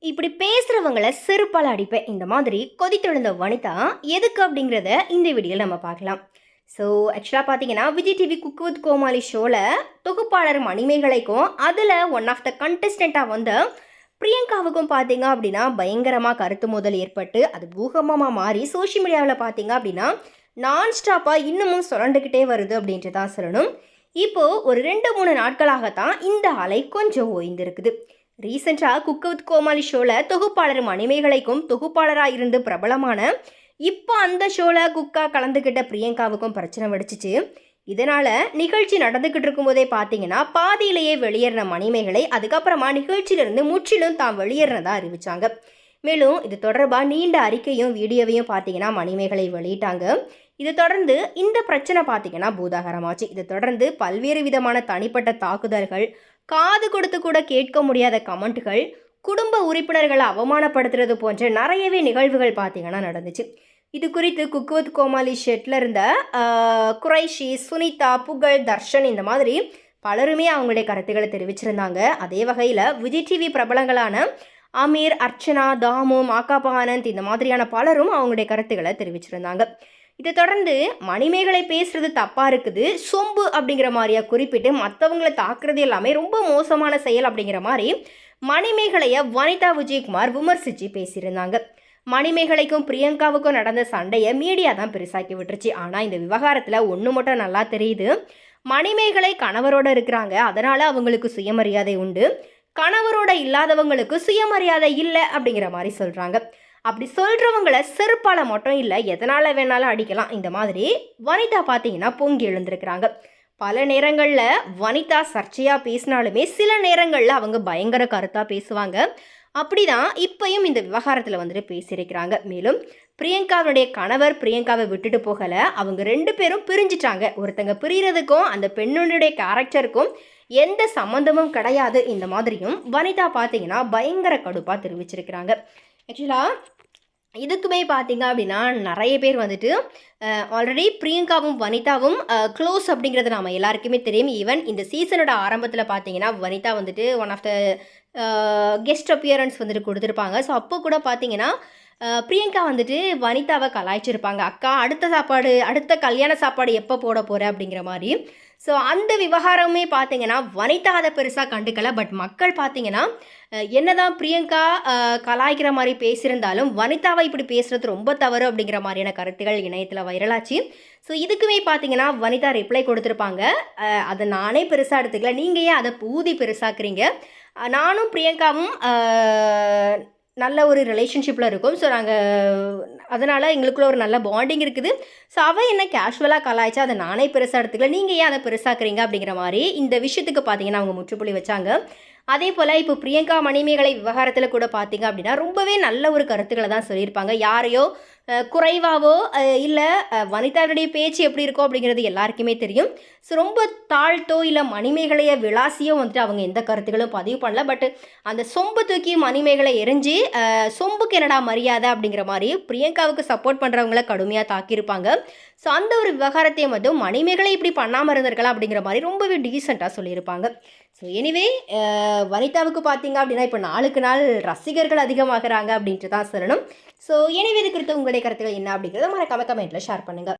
இப்படி பேசுறவங்கள செருப்பால் அடிப்பேன் இந்த மாதிரி கொதித்தெழுந்த வனிதா எதுக்கு அப்படிங்கிறத இந்த வீடியோவில் நம்ம பார்க்கலாம். ஸோ ஆக்சுவலாக பார்த்தீங்கன்னா விஜய் டிவி குக் வித் கோமாளி ஷோவில் தொகுப்பாளர் மணிமேகலைக்கும் அதில் ஒன் ஆஃப் த கண்டஸ்டண்ட்டாக வந்த பிரியங்காவுக்கும் பார்த்தீங்க அப்படின்னா பயங்கரமாக கருத்து மோதல் ஏற்பட்டு அது பூகம்பமாக மாறி சோஷியல் மீடியாவில் பார்த்தீங்க அப்படின்னா நான் ஸ்டாப்பாக இன்னமும் சுரண்டுக்கிட்டே வருது அப்படின்ட்டு தான் சொல்லணும். இப்போது ஒரு 2-3 நாட்களாகத்தான் இந்த அலை கொஞ்சம் ஓய்ந்திருக்குது. ரீசெண்டாக குக் வித் கோமாளி ஷோவில் தொகுப்பாளர் மணிமேகலைக்கும் தொகுப்பாளராக இருந்து பிரபலமான இப்போ அந்த ஷோவில் குக்காக கலந்துக்கிட்ட பிரியங்காவுக்கும் பிரச்சனை வெடிச்சிச்சு. இதனால் நிகழ்ச்சி நடந்துக்கிட்டு இருக்கும்போதே பார்த்தீங்கன்னா பாதியிலேயே வெளியேறின மணிமேகலை அதுக்கப்புறமா நிகழ்ச்சியிலிருந்து முற்றிலும் தான் வெளியேறினதா அறிவித்தாங்க. மேலும் இது தொடர்பாக நீண்ட அறிக்கையும் வீடியோவையும் பார்த்தீங்கன்னா மணிமேகலை வெளியிட்டாங்க. இதை தொடர்ந்து இந்த பிரச்சனை பார்த்தீங்கன்னா பூதாகரமாச்சு. இதை தொடர்ந்து பல்வேறு விதமான தனிப்பட்ட தாக்குதல்கள், காது கொடுத்து கூட கேட்க முடியாத கமெண்ட்டுகள், குடும்ப உறுப்பினர்களை அவமானப்படுத்துறது போன்ற நிறையவே நிகழ்வுகள் பார்த்தீங்கன்னா நடந்துச்சு. இது குறித்து குக் வித் கோமாளி ஷெட்டில் இருந்த குரைஷி, சுனிதா, புகழ், தர்ஷன் இந்த மாதிரி பலருமே அவங்களுடைய கருத்துக்களை தெரிவிச்சிருந்தாங்க. அதே வகையில் விஜய் டிவி பிரபலங்களான அமீர், அர்ச்சனா, தாமு, மாகாபா ஆனந்த் இந்த மாதிரியான பலரும் அவங்களுடைய கருத்துக்களை தெரிவிச்சிருந்தாங்க. இதை தொடர்ந்து மணிமேகலை பேசுறது தப்பாக இருக்குது, சொம்பு அப்படிங்கிற மாதிரியா குறிப்பிட்டு மற்றவங்களை தாக்குறது எல்லாமே ரொம்ப மோசமான செயல் அப்படிங்கிற மாதிரி மணிமேகலையை வனிதா விஜயகுமார் விமர்சித்து பேசியிருந்தாங்க. மணிமேகலைக்கும் பிரியங்காவுக்கும் நடந்த சண்டையை மீடியா தான் பெருசாக்கி விட்டுருச்சு. ஆனால் இந்த விவகாரத்தில் ஒன்று மட்டும் நல்லா தெரியுது, மணிமேகலை கணவரோடு இருக்கிறாங்க, அதனால் அவங்களுக்கு சுயமரியாதை உண்டு, கணவரோட இல்லாதவங்களுக்கு சுயமரியாதை இல்லை அப்படிங்கிற மாதிரி சொல்கிறாங்க. அப்படி சொல்கிறவங்கள செருப்பால் மட்டும் இல்லை எதனால் வேணாலும் அடிக்கலாம். இந்த மாதிரி வனிதா பார்த்தீங்கன்னா பொங்கி எழுந்திருக்கிறாங்க. பல நேரங்களில் வனிதா சர்ச்சையாக பேசினாலுமே சில நேரங்களில் அவங்க பயங்கர கருத்தாக பேசுவாங்க. அப்படி தான் இப்பையும் இந்த விவகாரத்தில் வந்துட்டு பேசியிருக்கிறாங்க. மேலும் பிரியங்காவுடைய கணவர் பிரியங்காவை விட்டுட்டு போகலை, அவங்க 2 பேரும் பிரிஞ்சிட்டாங்க. ஒருத்தங்க பிரியறதுக்கும் அந்த பெண்ணுடைய கேரக்டருக்கும் எந்த சம்மந்தமும் கிடையாது. இந்த மாதிரியும் வனிதா பார்த்தீங்கன்னா பயங்கர கடுப்பாக தெரிவிச்சிருக்கிறாங்க. ஆக்சுவலாக இதுக்குமே பார்த்தீங்க அப்படின்னா நிறைய பேர் வந்துட்டு ஆல்ரெடி பிரியங்காவும் வனிதாவும் க்ளோஸ் அப்படிங்கிறது நம்ம எல்லாருக்குமே தெரியும். ஈவன் இந்த சீசனோட ஆரம்பத்தில் பார்த்தீங்கன்னா வனிதா வந்துட்டு one of the guest appearance வந்துட்டு கொடுத்துருப்பாங்க. ஸோ அப்போ கூட பார்த்தீங்கன்னா பிரியங்கா வந்துட்டு வனிதாவை கலாய்ச்சிருப்பாங்க, அக்கா அடுத்த கல்யாண சாப்பாடு எப்போ போட போகிற அப்படிங்கிற மாதிரி. ஸோ அந்த விவகாரமே பார்த்தீங்கன்னா வனிதா அதை பெருசாக கண்டுக்கலை. பட் மக்கள் பார்த்தீங்கன்னா என்னதான் பிரியங்கா கலாய்க்கிற மாதிரி பேசியிருந்தாலும் வனிதாவை இப்படி பேசுகிறது ரொம்ப தவறு அப்படிங்கிற மாதிரியான கருத்துகள் இணையத்தில் வைரலாச்சு. ஸோ இதுக்குமே பார்த்தீங்கன்னா வனிதா ரிப்ளை கொடுத்துருப்பாங்க, அதை நானே பெருசாக எடுத்துக்கல, நீங்கள் ஏன் அதை ஊதி பெருசாக்குறீங்க, நானும் பிரியங்காவும் நல்ல ஒரு ரிலேஷன்ஷிப்பில் இருக்கும், ஸோ அதனால் எங்களுக்குள்ள ஒரு நல்ல பாண்டிங் இருக்குது, ஸோ அவள் என்ன கேஷுவலாக கலாய்ச்சா அதை நானே பெருசாக எடுத்துக்கல, நீங்கள் ஏன் அதை பெருசாக்குறீங்க அப்படிங்கிற மாதிரி இந்த விஷயத்துக்கு பார்த்தீங்கன்னா அவங்க முற்றுப்புள்ளி வச்சாங்க. அதே போல் இப்போ பிரியங்கா மணிமேகலை விவகாரத்தில் கூட பார்த்தீங்க அப்படின்னா ரொம்பவே நல்ல ஒரு கருத்துக்களை தான் சொல்லியிருப்பாங்க. யாரையோ குறைவாவோ இல்லை வனிதாவுடைய பேச்சு எப்படி இருக்கோ அப்படிங்கிறது எல்லாருக்குமே தெரியும். ஸோ ரொம்ப தாழ்த்தோ இல்லை மணிமேகலையை விளாசியோ வந்துட்டு அவங்க எந்த கருத்துக்களும் பதிவு பண்ணல. பட் அந்த சொம்பு தூக்கி மணிமேகலை எரிஞ்சு சொம்புக்கு என்னடா மரியாதை அப்படிங்கிற மாதிரி பிரியங்காவுக்கு சப்போர்ட் பண்ணுறவங்கள கடுமையாக தாக்கியிருப்பாங்க. ஸோ அந்த ஒரு விவகாரத்தையும் மட்டும் மணிமேகலை இப்படி பண்ணாமல் இருந்திருக்கலாம் அப்படிங்கிற மாதிரி ரொம்பவே டீசெண்டாக சொல்லியிருப்பாங்க. ஸோ எனிவே வனிதாவுக்கு பார்த்தீங்க அப்படின்னா இப்போ நாளுக்கு நாள் ரசிகர்கள் அதிகமாகிறாங்க அப்படின்ட்டு தான் சொல்லணும். ஸோ எனவே இது குறித்து உங்களுடைய கருத்துக்கள் என்ன அப்படிங்கிறத மறக்காம கமெண்ட்டில் ஷேர் பண்ணுங்கள்.